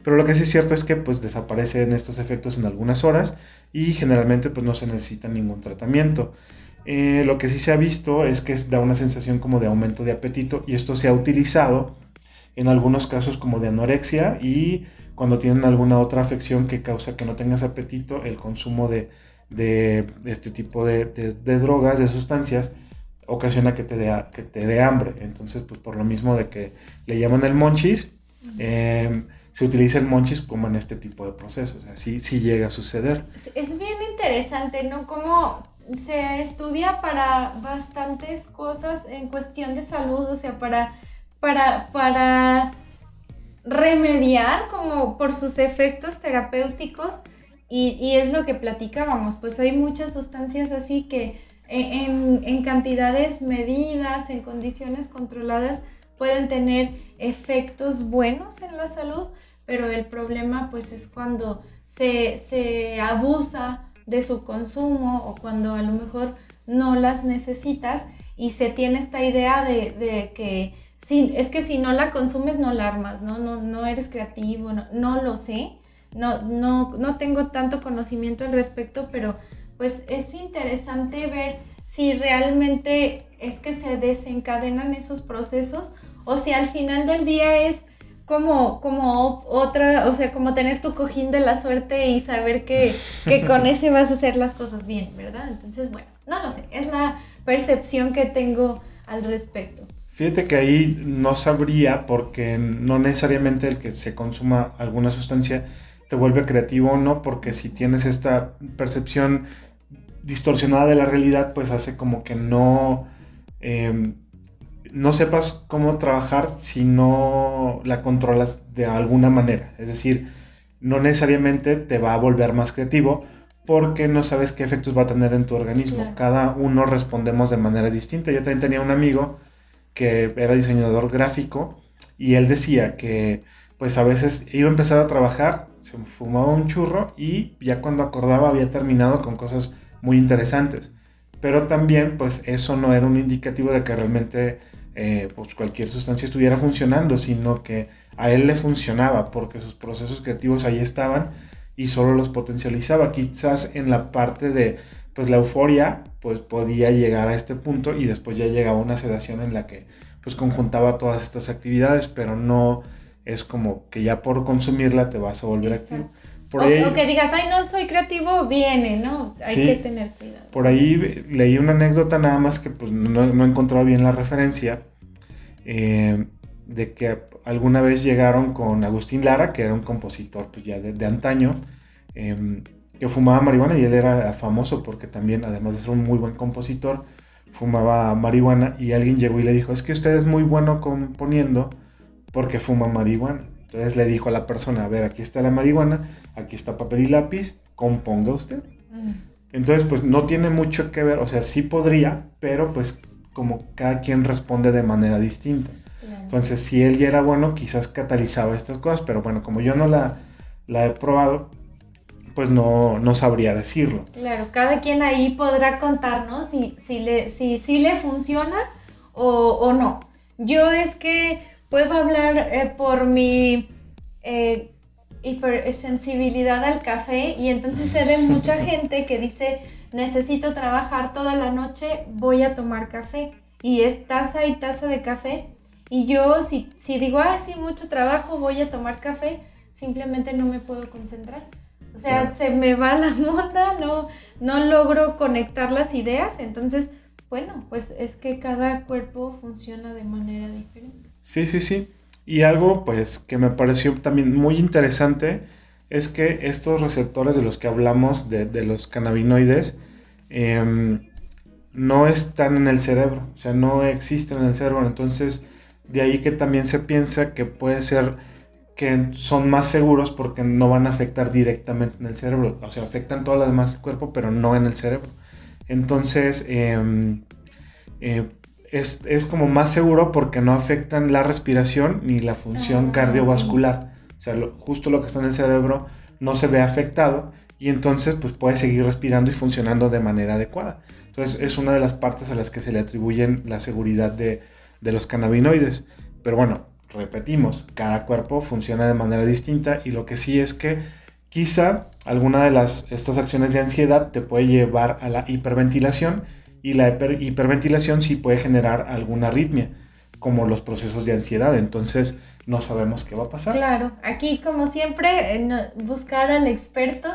Pero lo que sí es cierto es que pues desaparecen estos efectos en algunas horas, y generalmente pues no se necesita ningún tratamiento. Lo que sí se ha visto es que da una sensación como de aumento de apetito, y esto se ha utilizado en algunos casos como de anorexia, y cuando tienen alguna otra afección que causa que no tengas apetito, el consumo de este tipo de drogas, de sustancias, ocasiona que te dé hambre. Entonces, pues por lo mismo de que le llaman el monchis, se utiliza el monchis como en este tipo de procesos, o sea, sí llega a suceder. Es bien interesante, ¿no? Cómo se estudia para bastantes cosas en cuestión de salud, o sea, para remediar como por sus efectos terapéuticos, y es lo que platicábamos, pues hay muchas sustancias así que en cantidades medidas, en condiciones controladas, pueden tener efectos buenos en la salud, pero el problema pues es cuando se abusa de su consumo, o cuando a lo mejor no las necesitas y se tiene esta idea de que es que si no la consumes no la armas, no eres creativo, no lo sé, no tengo tanto conocimiento al respecto, pero pues es interesante ver si realmente es que se desencadenan esos procesos, o si al final del día es como otra, o sea, como tener tu cojín de la suerte y saber que con ese vas a hacer las cosas bien, ¿verdad? Entonces, bueno, no lo sé, es la percepción que tengo al respecto. Fíjate que ahí no sabría, porque no necesariamente el que se consuma alguna sustancia te vuelve creativo o no, porque si tienes esta percepción distorsionada de la realidad, pues hace como que no sepas cómo trabajar si no la controlas de alguna manera. Es decir, no necesariamente te va a volver más creativo, porque no sabes qué efectos va a tener en tu organismo. Claro. Cada uno respondemos de manera distinta. Yo también tenía un amigo que era diseñador gráfico, y él decía que pues a veces iba a empezar a trabajar, se fumaba un churro y ya cuando acordaba había terminado con cosas muy interesantes. Pero también pues eso no era un indicativo de que realmente pues cualquier sustancia estuviera funcionando, sino que a él le funcionaba porque sus procesos creativos ahí estaban y solo los potencializaba. Quizás en la parte de pues la euforia pues podía llegar a este punto, y después ya llegaba una sedación en la que pues conjuntaba todas estas actividades, pero no es como que ya por consumirla te vas a volver activo. O que digas, ay, no soy creativo, viene, ¿no? Hay sí, que tener cuidado. Por ahí leí una anécdota, nada más que pues no he encontrado bien la referencia, de que alguna vez llegaron con Agustín Lara, que era un compositor pues ya de antaño, que fumaba marihuana, y él era famoso porque también, además de ser un muy buen compositor, fumaba marihuana y alguien llegó y le dijo, es que usted es muy bueno componiendo porque fuma marihuana. Entonces le dijo a la persona, a ver, aquí está la marihuana, aquí está papel y lápiz, componga usted. Entonces, pues no tiene mucho que ver, o sea, sí podría, pero pues como cada quien responde de manera distinta. Claro. Entonces, si él ya era bueno, quizás catalizaba estas cosas, pero bueno, como yo no la he probado, pues no sabría decirlo. Claro, cada quien ahí podrá contarnos si le funciona o no. Yo es que puedo hablar por mi hipersensibilidad al café y entonces sé de mucha gente que dice, necesito trabajar toda la noche, voy a tomar café. Y es taza y taza de café. Y yo si digo, sí, mucho trabajo, voy a tomar café, simplemente no me puedo concentrar. O sea, claro, se me va la onda, no logro conectar las ideas. Entonces, bueno, pues es que cada cuerpo funciona de manera diferente. Sí. Y algo pues que me pareció también muy interesante es que estos receptores de los que hablamos, de los cannabinoides, no están en el cerebro, o sea, no existen en el cerebro. Entonces, de ahí que también se piensa que puede ser que son más seguros porque no van a afectar directamente en el cerebro. O sea, afectan todas las demás del cuerpo, pero no en el cerebro. Entonces, es como más seguro porque no afectan la respiración ni la función cardiovascular. O sea, justo lo que está en el cerebro no se ve afectado y entonces pues puede seguir respirando y funcionando de manera adecuada. Entonces, es una de las partes a las que se le atribuyen la seguridad de los cannabinoides. Pero bueno, repetimos, cada cuerpo funciona de manera distinta y lo que sí es que quizá alguna de estas acciones de ansiedad te puede llevar a la hiperventilación y la hiperventilación sí puede generar alguna arritmia, como los procesos de ansiedad. Entonces no sabemos qué va a pasar. Claro, aquí como siempre buscar al experto.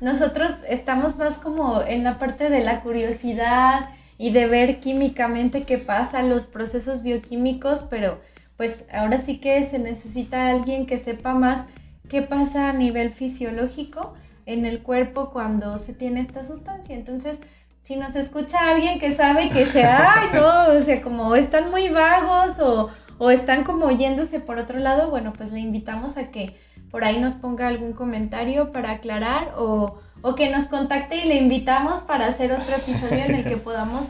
Nosotros estamos más como en la parte de la curiosidad y de ver químicamente qué pasa, los procesos bioquímicos, pero pues ahora sí que se necesita alguien que sepa más qué pasa a nivel fisiológico en el cuerpo cuando se tiene esta sustancia. Entonces, si nos escucha alguien que sabe que o sea, como están muy vagos o están como yéndose por otro lado, bueno, pues le invitamos a que por ahí nos ponga algún comentario para aclarar o que nos contacte y le invitamos para hacer otro episodio en el que podamos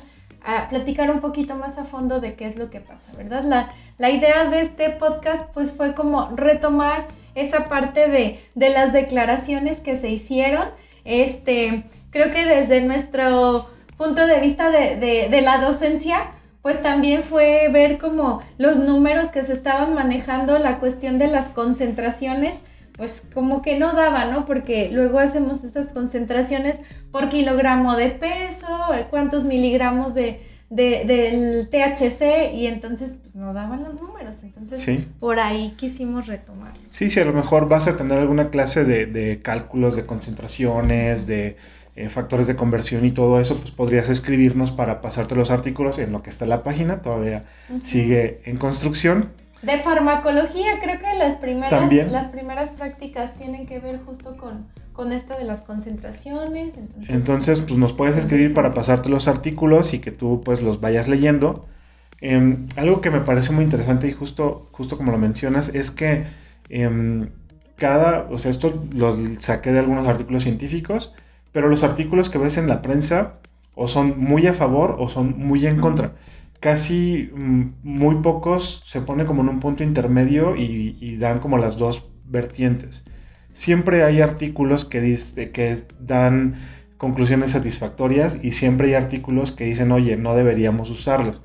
platicar un poquito más a fondo de qué es lo que pasa, ¿verdad? La idea de este podcast pues fue como retomar esa parte de las declaraciones que se hicieron. Creo que desde nuestro punto de vista de la docencia, pues también fue ver como los números que se estaban manejando, la cuestión de las concentraciones, pues como que no daba, ¿no? Porque luego hacemos estas concentraciones por kilogramo de peso, cuántos miligramos del THC y entonces pues, no daban los números. Entonces sí, por ahí quisimos retomar. Sí, a lo mejor vas a tener alguna clase de cálculos de concentraciones, de factores de conversión y todo eso, pues podrías escribirnos para pasarte los artículos en lo que está la página, todavía sigue en construcción. De farmacología, creo que las primeras prácticas tienen que ver justo con esto de las concentraciones. Entonces pues nos puedes escribir para pasarte los artículos y que tú pues los vayas leyendo. Algo que me parece muy interesante y justo como lo mencionas es que o sea, esto lo saqué de algunos artículos científicos, pero los artículos que ves en la prensa o son muy a favor o son muy en contra. Casi muy pocos se ponen como en un punto intermedio y dan como las dos vertientes. Siempre hay artículos que dan conclusiones satisfactorias y siempre hay artículos que dicen, oye, no deberíamos usarlos.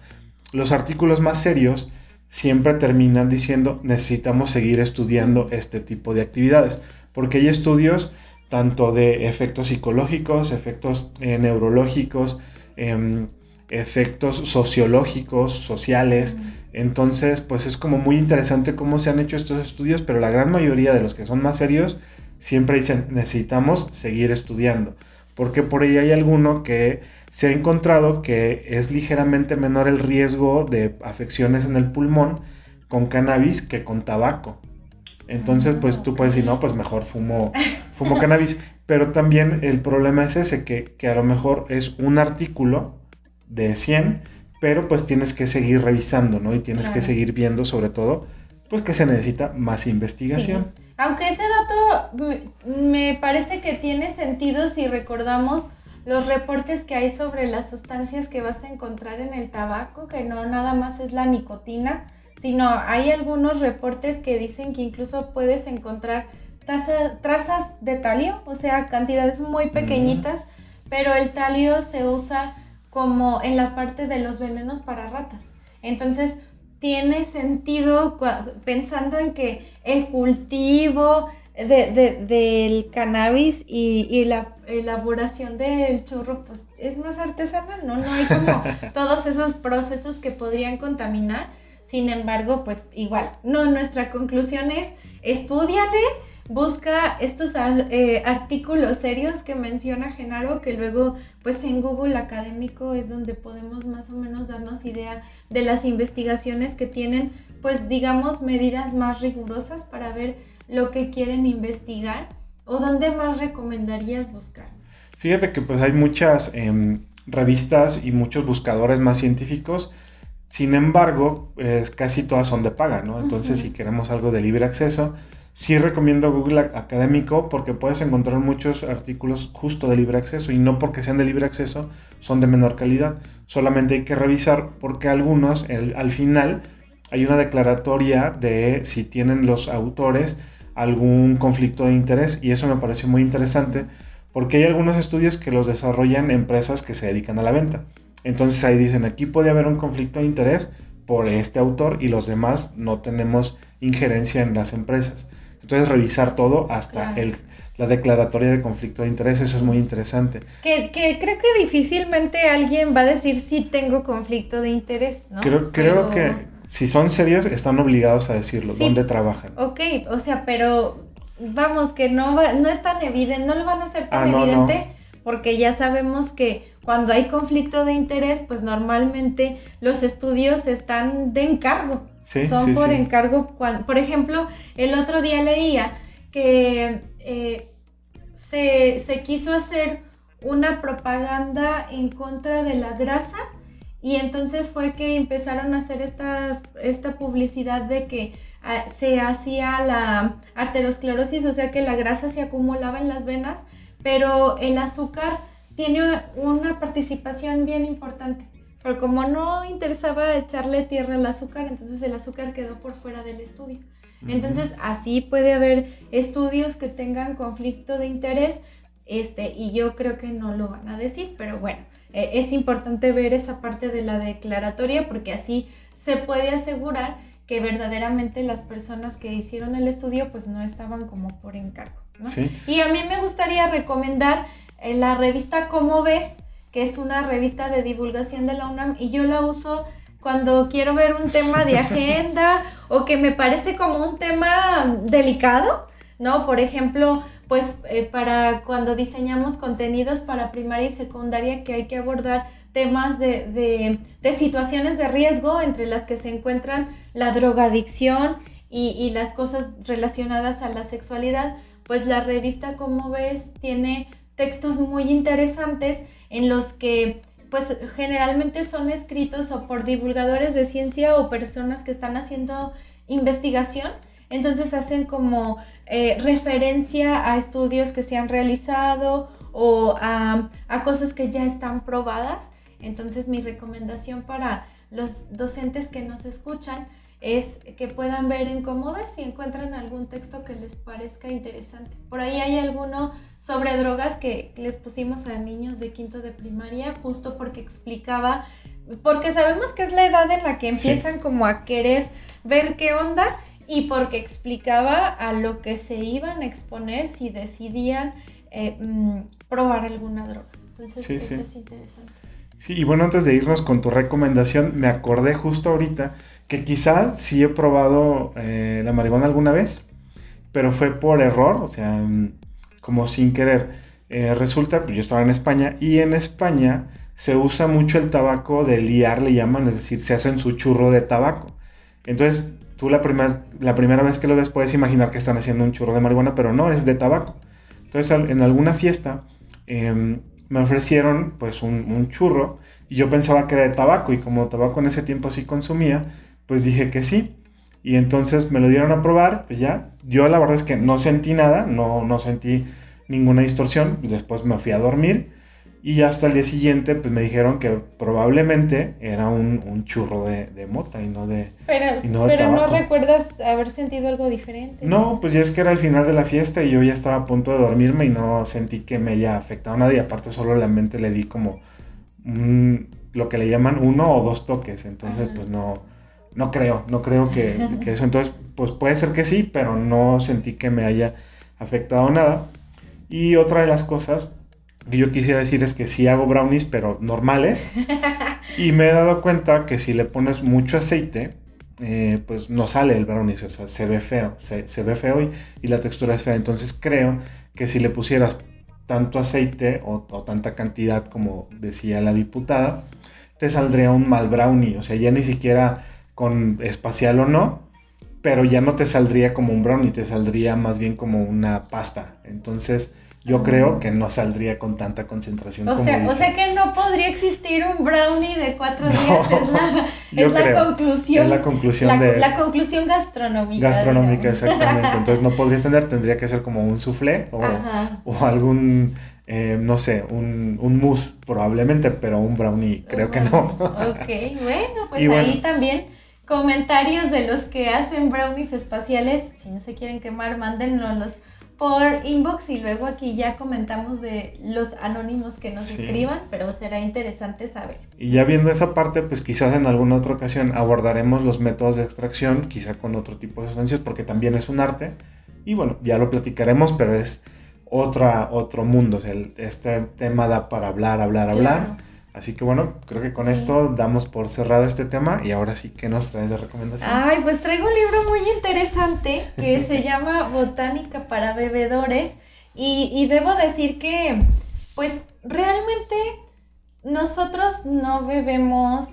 Los artículos más serios siempre terminan diciendo, necesitamos seguir estudiando este tipo de actividades, porque hay estudios tanto de efectos psicológicos, efectos neurológicos, efectos sociológicos, sociales. Entonces, pues es como muy interesante cómo se han hecho estos estudios, pero la gran mayoría de los que son más serios siempre dicen, necesitamos seguir estudiando, porque por ahí hay alguno que se ha encontrado que es ligeramente menor el riesgo de afecciones en el pulmón con cannabis que con tabaco. Entonces, pues tú puedes decir, no, pues mejor fumo cannabis, pero también el problema es ese, que a lo mejor es un artículo de 100, pero pues tienes que seguir revisando, ¿no? Y tienes que seguir viendo sobre todo, pues que se necesita más investigación. Sí. Aunque ese dato me parece que tiene sentido si recordamos los reportes que hay sobre las sustancias que vas a encontrar en el tabaco, que no nada más es la nicotina, sino hay algunos reportes que dicen que incluso puedes encontrar trazas de talio, o sea, cantidades muy pequeñitas, pero el talio se usa como en la parte de los venenos para ratas. Entonces, tiene sentido pensando en que el cultivo del cannabis y la elaboración del churro pues es más artesanal, ¿no? No hay como todos esos procesos que podrían contaminar. Sin embargo, pues igual, no, nuestra conclusión es estúdiale, busca estos artículos serios que menciona Genaro, que luego pues en Google académico es donde podemos más o menos darnos idea de las investigaciones que tienen, pues digamos, medidas más rigurosas para ver lo que quieren investigar. ¿O dónde más recomendarías buscar? Fíjate que pues hay muchas revistas y muchos buscadores más científicos. Sin embargo, casi todas son de paga, ¿no? Entonces, si queremos algo de libre acceso, sí recomiendo Google Académico porque puedes encontrar muchos artículos justo de libre acceso y no porque sean de libre acceso son de menor calidad. Solamente hay que revisar porque algunos, al final, hay una declaratoria de si tienen los autores algún conflicto de interés y eso me pareció muy interesante porque hay algunos estudios que los desarrollan empresas que se dedican a la venta. Entonces ahí dicen, aquí puede haber un conflicto de interés por este autor y los demás no tenemos injerencia en las empresas. Entonces revisar todo hasta la declaratoria de conflicto de interés, eso es muy interesante. Que creo que difícilmente alguien va a decir sí tengo conflicto de interés, ¿no? Creo que si son serios están obligados a decirlo, sí, dónde trabajan. Ok, o sea, pero vamos, que no es tan evidente, no lo van a hacer tan evidente. No. Porque ya sabemos que cuando hay conflicto de interés, pues normalmente los estudios están de encargo. Sí, son por encargo. Por ejemplo, el otro día leía que se quiso hacer una propaganda en contra de la grasa y entonces fue que empezaron a hacer esta publicidad de que se hacía la arteriosclerosis, o sea que la grasa se acumulaba en las venas, pero el azúcar tiene una participación bien importante. Pero como no interesaba echarle tierra al azúcar, entonces el azúcar quedó por fuera del estudio. Entonces así puede haber estudios que tengan conflicto de interés, y yo creo que no lo van a decir, pero bueno, es importante ver esa parte de la declaratoria porque así se puede asegurar que verdaderamente las personas que hicieron el estudio pues no estaban como por encargo, ¿no? Sí. Y a mí me gustaría recomendar la revista Cómo Ves, que es una revista de divulgación de la UNAM y yo la uso cuando quiero ver un tema de agenda o que me parece como un tema delicado, ¿no? Por ejemplo, pues para cuando diseñamos contenidos para primaria y secundaria que hay que abordar temas de situaciones de riesgo entre las que se encuentran la drogadicción y las cosas relacionadas a la sexualidad, pues la revista Cómo Ves tiene textos muy interesantes en los que pues generalmente son escritos o por divulgadores de ciencia o personas que están haciendo investigación, entonces hacen como referencia a estudios que se han realizado o a cosas que ya están probadas. Entonces mi recomendación para los docentes que nos escuchan es que puedan ver en Cómo Ves si encuentran algún texto que les parezca interesante. Por ahí hay alguno sobre drogas que les pusimos a niños de quinto de primaria justo porque explicaba, porque sabemos que es la edad en la que empiezan como a querer ver qué onda y porque explicaba a lo que se iban a exponer si decidían probar alguna droga. Entonces eso es interesante. Sí, y bueno, antes de irnos con tu recomendación, me acordé justo ahorita que quizás sí he probado la marihuana alguna vez, pero fue por error, o sea, como sin querer. Resulta, pues yo estaba en España y en España se usa mucho el tabaco de liar, le llaman, es decir, se hacen su churro de tabaco. Entonces, tú la primera vez que lo ves puedes imaginar que están haciendo un churro de marihuana, pero no, es de tabaco. Entonces, en alguna fiesta me ofrecieron pues un churro Y yo pensaba que era de tabaco, y como tabaco en ese tiempo sí consumía, pues dije que sí. Y entonces me lo dieron a probar, pues ya. Yo la verdad es que no sentí nada, no sentí ninguna distorsión. Después me fui a dormir y hasta el día siguiente pues me dijeron que probablemente era un churro de mota y no de Pero tabaco. ¿no recuerdas haber sentido algo diferente? No, pues ya es que era el final de la fiesta y yo ya estaba a punto de dormirme y no sentí que me haya afectado nada. Y aparte solo la mente le di como lo que le llaman 1 o 2 toques. Entonces Ajá. pues no creo que eso. Entonces pues puede ser que sí, pero no sentí que me haya afectado nada. Y otra de las cosas que yo quisiera decir es que sí hago brownies, pero normales. Y me he dado cuenta que si le pones mucho aceite, pues no sale el brownies, o sea, se ve feo, se ve feo y la textura es fea. Entonces creo que si le pusieras tanto aceite o tanta cantidad como decía la diputada, te saldría un mal brownie, o sea, ya ni siquiera con espacial o no, pero ya no te saldría como un brownie, te saldría más bien como una pasta. Entonces yo creo que no saldría con tanta concentración como O dice. sea que no podría existir un brownie de 4 días, Yo es la creo. conclusión. Es la conclusión de La conclusión gastronómica, gastronómica, digamos. exactamente. Entonces no podrías tendría que ser como un soufflé Ajá. o algún, no sé, un mousse probablemente, pero un brownie creo que no. Ok, bueno, Y pues bueno, ahí también comentarios de los que hacen brownies espaciales. Si no se quieren quemar, mándenlos por inbox y luego aquí ya comentamos de los anónimos que nos sí. escriban, pero será interesante saber. Y ya viendo esa parte, pues quizás en alguna otra ocasión abordaremos los métodos de extracción, quizá con otro tipo de sustancias, porque también es un arte. Y bueno, ya lo platicaremos, pero es otro mundo. O sea, este tema da para hablar. Claro. Así que bueno, creo que con Sí. esto damos por cerrado este tema. Y ahora sí, ¿qué nos traes de recomendación? Ay, pues traigo un libro muy interesante que se llama Botánica para bebedores y debo decir que, pues realmente nosotros no bebemos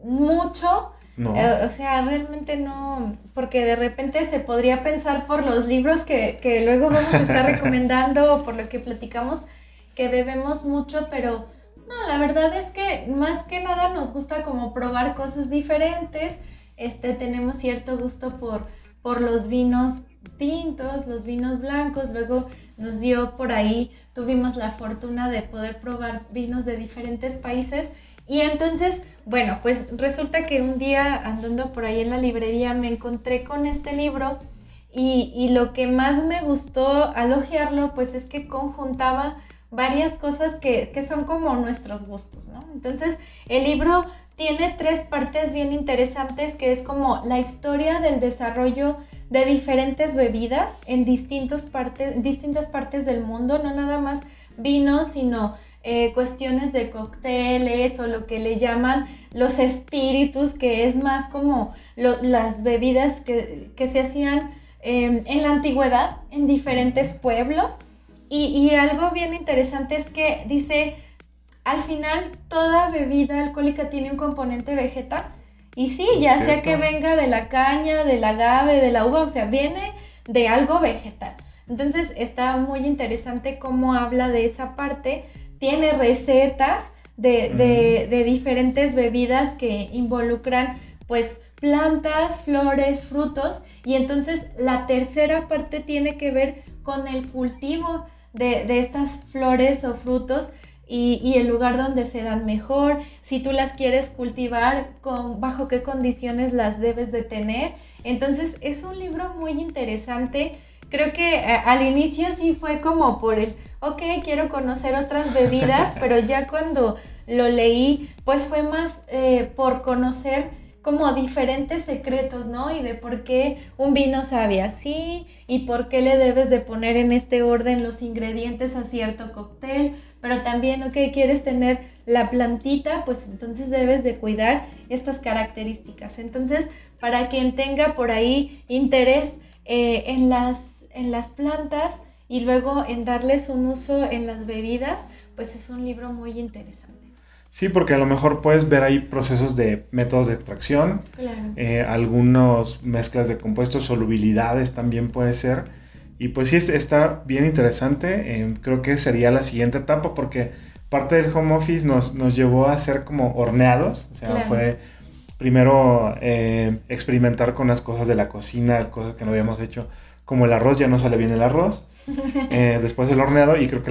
mucho, No, o sea, realmente no, porque de repente se podría pensar por los libros que luego vamos a estar recomendando o por lo que platicamos que bebemos mucho, pero no, la verdad es que más que nada nos gusta como probar cosas diferentes, tenemos cierto gusto por los vinos tintos, los vinos blancos, luego nos dio por ahí, tuvimos la fortuna de poder probar vinos de diferentes países y entonces, bueno, pues resulta que un día andando por ahí en la librería me encontré con este libro y lo que más me gustó al hojearlo pues es que conjuntaba varias cosas que son como nuestros gustos, ¿no? Entonces el libro tiene 3 partes bien interesantes que es como la historia del desarrollo de diferentes bebidas en distintas partes del mundo, no nada más vinos, sino cuestiones de cócteles o lo que le llaman los espíritus, que es más como las bebidas que se hacían en la antigüedad en diferentes pueblos. Y algo bien interesante es que dice, al final toda bebida alcohólica tiene un componente vegetal. Y sí, ya ¿cierto? sea que venga de la caña, del agave, de la uva, o sea, viene de algo vegetal. Entonces está muy interesante cómo habla de esa parte. Tiene recetas de diferentes bebidas que involucran pues plantas, flores, frutos. Y entonces la tercera parte tiene que ver con el cultivo de estas flores o frutos y el lugar donde se dan mejor, si tú las quieres cultivar, bajo qué condiciones las debes de tener. Entonces es un libro muy interesante. Creo que al inicio sí fue como por el, ok, quiero conocer otras bebidas, pero ya cuando lo leí, pues fue más por conocer como diferentes secretos, ¿no? Y de por qué un vino sabe así y por qué le debes de poner en este orden los ingredientes a cierto cóctel, pero también, ok, quieres tener la plantita, pues entonces debes de cuidar estas características. Entonces, para quien tenga por ahí interés en las plantas y luego en darles un uso en las bebidas, pues es un libro muy interesante. sí, porque a lo mejor puedes ver ahí procesos de métodos de extracción, Claro. algunos mezclas de compuestos, solubilidades también puede ser. Y pues sí, está bien interesante. Creo que sería la siguiente etapa porque parte del home office nos llevó a hacer como horneados, o sea, Claro. fue primero experimentar con las cosas de la cocina, cosas que no habíamos hecho, como el arroz, ya no sale bien el arroz, después el horneado, y creo que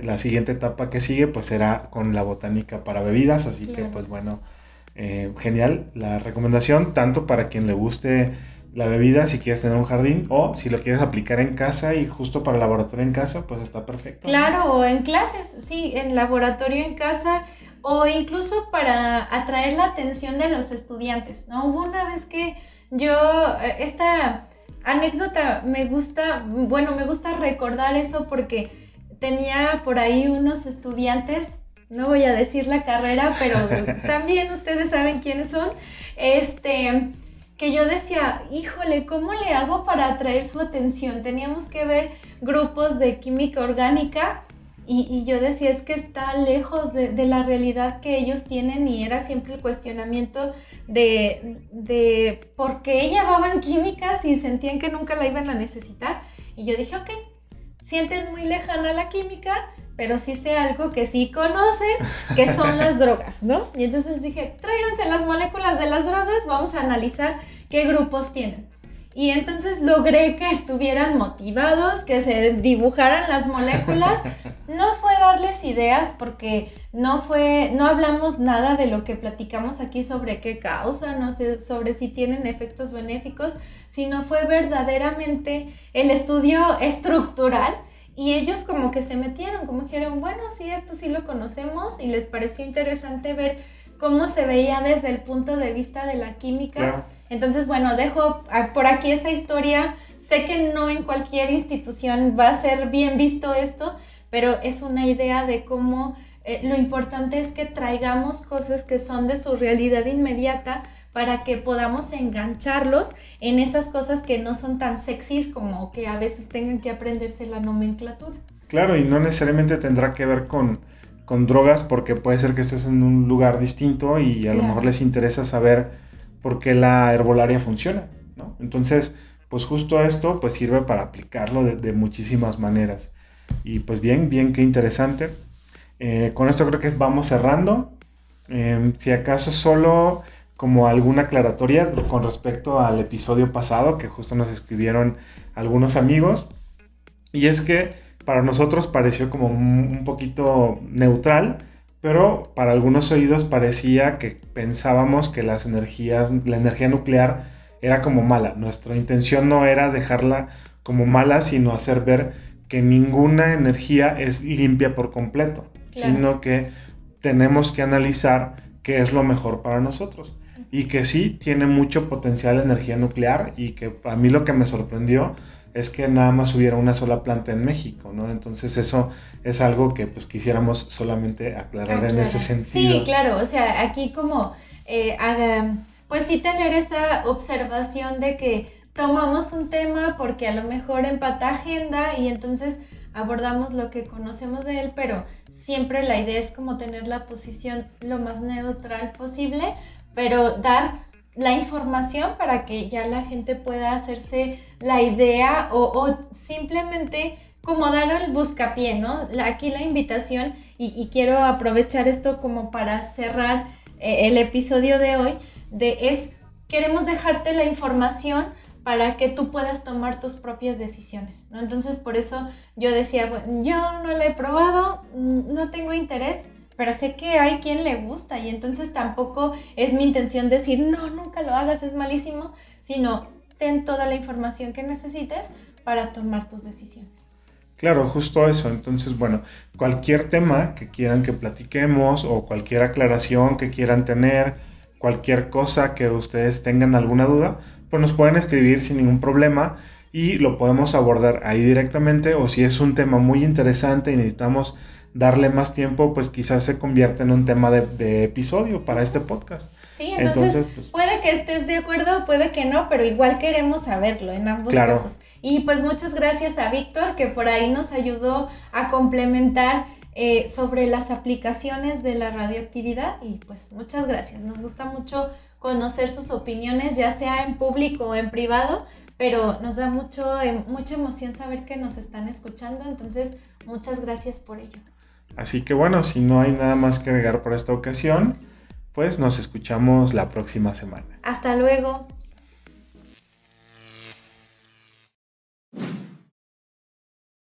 la siguiente etapa que sigue, pues será con la botánica para bebidas, así que Claro. pues bueno, genial la recomendación, tanto para quien le guste la bebida, si quieres tener un jardín, o si lo quieres aplicar en casa y justo para el laboratorio en casa, pues está perfecto. Claro, o en clases, sí, en laboratorio en casa, o incluso para atraer la atención de los estudiantes, ¿no? Hubo una vez que yo, esta anécdota me gusta recordar eso porque tenía por ahí unos estudiantes, no voy a decir la carrera, pero también ustedes saben quiénes son, que yo decía, híjole, ¿cómo le hago para atraer su atención? Teníamos que ver grupos de química orgánica y yo decía, es que está lejos de la realidad que ellos tienen, y era siempre el cuestionamiento de por qué llevaban química si sentían que nunca la iban a necesitar. Y yo dije, ok, sienten muy lejana la química, pero sí sé algo que sí conocen, que son las drogas, ¿no? Y entonces dije, tráiganse las moléculas de las drogas, vamos a analizar qué grupos tienen. Y entonces logré que estuvieran motivados, que se dibujaran las moléculas. No fue darles ideas porque no hablamos nada de lo que platicamos aquí sobre qué causa, no sé, sobre si tienen efectos benéficos, sino fue verdaderamente el estudio estructural. Y ellos como que se metieron, como dijeron, bueno, sí, esto sí lo conocemos, y les pareció interesante ver cómo se veía desde el punto de vista de la química. Claro. Entonces, bueno, dejo por aquí esa historia. Sé que no en cualquier institución va a ser bien visto esto, pero es una idea de cómo lo importante es que traigamos cosas que son de su realidad inmediata para que podamos engancharlos en esas cosas que no son tan sexys como que a veces tengan que aprenderse la nomenclatura. Claro, y no necesariamente tendrá que ver con drogas, porque puede ser que estés en un lugar distinto y a lo mejor les interesa saber por qué la herbolaria funciona, ¿no? Entonces, pues justo esto pues sirve para aplicarlo de muchísimas maneras. Y pues bien, qué interesante. Con esto creo que vamos cerrando. Si acaso solo como alguna aclaratoria con respecto al episodio pasado, que justo nos escribieron algunos amigos, y es que para nosotros pareció como un poquito neutral, pero para algunos oídos parecía que pensábamos que la energía nuclear era como mala. Nuestra intención no era dejarla como mala, sino hacer ver que ninguna energía es limpia por completo, claro, sino que tenemos que analizar qué es lo mejor para nosotros. Y que sí tiene mucho potencial la energía nuclear, y que a mí lo que me sorprendió es que nada más hubiera una sola planta en México, ¿no? Entonces eso es algo que pues quisiéramos solamente aclarar en ese sentido. Sí, claro, o sea, aquí como pues sí tener esa observación de que tomamos un tema porque a lo mejor empata agenda y entonces abordamos lo que conocemos de él, pero siempre la idea es como tener la posición lo más neutral posible, pero dar la información para que ya la gente pueda hacerse la idea o simplemente como dar el buscapié, ¿no? Aquí la invitación, y quiero aprovechar esto como para cerrar el episodio de hoy, queremos dejarte la información para que tú puedas tomar tus propias decisiones, ¿no? Entonces por eso yo decía, bueno, yo no la he probado, no tengo interés, pero sé que hay quien le gusta, y entonces tampoco es mi intención decir, no, nunca lo hagas, es malísimo, sino ten toda la información que necesites para tomar tus decisiones. Claro, justo eso. Entonces, bueno, cualquier tema que quieran que platiquemos o cualquier aclaración que quieran tener, cualquier cosa que ustedes tengan alguna duda, pues nos pueden escribir sin ningún problema y lo podemos abordar ahí directamente, o si es un tema muy interesante y necesitamos darle más tiempo, pues quizás se convierta en un tema de episodio para este podcast. Sí, entonces pues, puede que estés de acuerdo, puede que no, pero igual queremos saberlo en ambos casos. Y pues muchas gracias a Víctor, que por ahí nos ayudó a complementar sobre las aplicaciones de la radioactividad, y pues muchas gracias. Nos gusta mucho conocer sus opiniones, ya sea en público o en privado, pero nos da mucha emoción saber que nos están escuchando, entonces muchas gracias por ello. Así que bueno, si no hay nada más que agregar por esta ocasión, pues nos escuchamos la próxima semana. Hasta luego.